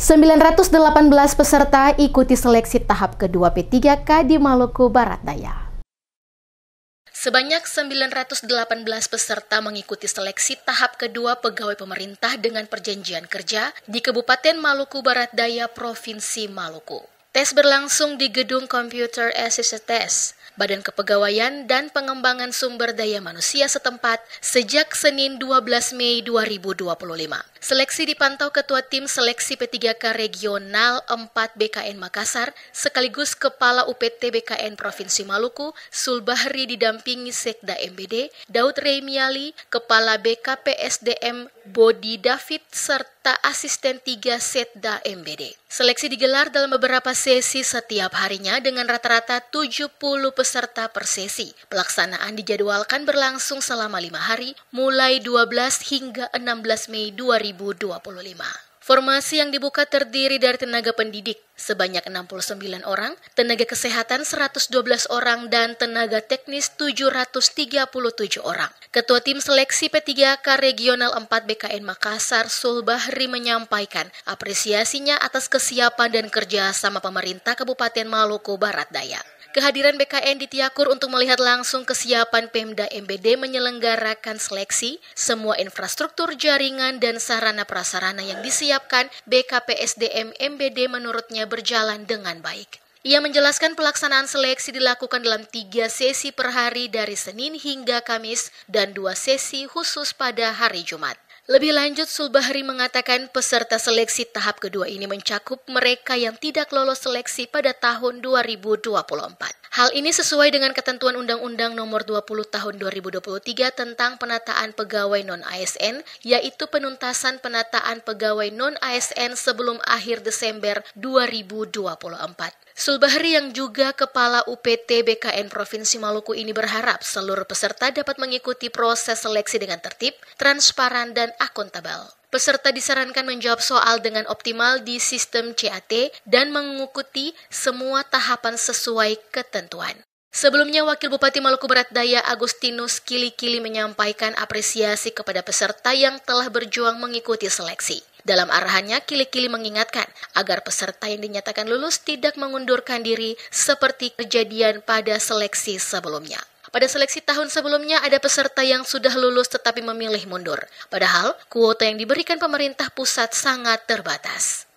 918 peserta ikuti seleksi tahap kedua P3K di Maluku Barat Daya. Sebanyak 918 peserta mengikuti seleksi tahap kedua pegawai pemerintah dengan perjanjian kerja di Kabupaten Maluku Barat Daya, Provinsi Maluku. Tes berlangsung di Gedung Computer Assisted Test, Badan Kepegawaian dan Pengembangan Sumber Daya Manusia setempat sejak Senin 12 Mei 2025. Seleksi dipantau Ketua Tim Seleksi P3K Regional 4 BKN Makassar, sekaligus Kepala UPT BKN Provinsi Maluku, Sulbahri didampingi Sekda MBD, Daud Remiali, Kepala BKPSDM Bodi David, serta Asisten 3 Setda MBD. Seleksi digelar dalam beberapa sesi setiap harinya dengan rata-rata 70 peserta per sesi. Pelaksanaan dijadwalkan berlangsung selama 5 hari, mulai 12 hingga 16 Mei 2025. Formasi yang dibuka terdiri dari tenaga pendidik sebanyak 69 orang, tenaga kesehatan 112 orang, dan tenaga teknis 737 orang. Ketua Tim Seleksi P3K Regional 4 BKN Makassar, Sulbahri, menyampaikan apresiasinya atas kesiapan dan kerjasama pemerintah Kabupaten Maluku Barat Daya. Kehadiran BKN di Tiakur untuk melihat langsung kesiapan Pemda MBD menyelenggarakan seleksi, semua infrastruktur jaringan dan sarana prasarana yang disiapkan BKPSDM MBD menurutnya berjalan dengan baik. Ia menjelaskan pelaksanaan seleksi dilakukan dalam 3 sesi per hari dari Senin hingga Kamis dan 2 sesi khusus pada hari Jumat. Lebih lanjut, Sulbahri mengatakan peserta seleksi tahap kedua ini mencakup mereka yang tidak lolos seleksi pada tahun 2024. Hal ini sesuai dengan ketentuan Undang-Undang Nomor 20 Tahun 2023 tentang penataan pegawai non-ASN, yaitu penuntasan penataan pegawai non-ASN sebelum akhir Desember 2024. Sulbahri yang juga Kepala UPT BKN Provinsi Maluku ini berharap seluruh peserta dapat mengikuti proses seleksi dengan tertib, transparan, dan akuntabel. Peserta disarankan menjawab soal dengan optimal di sistem CAT dan mengikuti semua tahapan sesuai ketentuan. Sebelumnya, Wakil Bupati Maluku Barat Daya Agustinus Kili-Kili menyampaikan apresiasi kepada peserta yang telah berjuang mengikuti seleksi. Dalam arahannya, Kili-Kili mengingatkan agar peserta yang dinyatakan lulus tidak mengundurkan diri seperti kejadian pada seleksi sebelumnya. Pada seleksi tahun sebelumnya ada peserta yang sudah lulus tetapi memilih mundur. Padahal kuota yang diberikan pemerintah pusat sangat terbatas.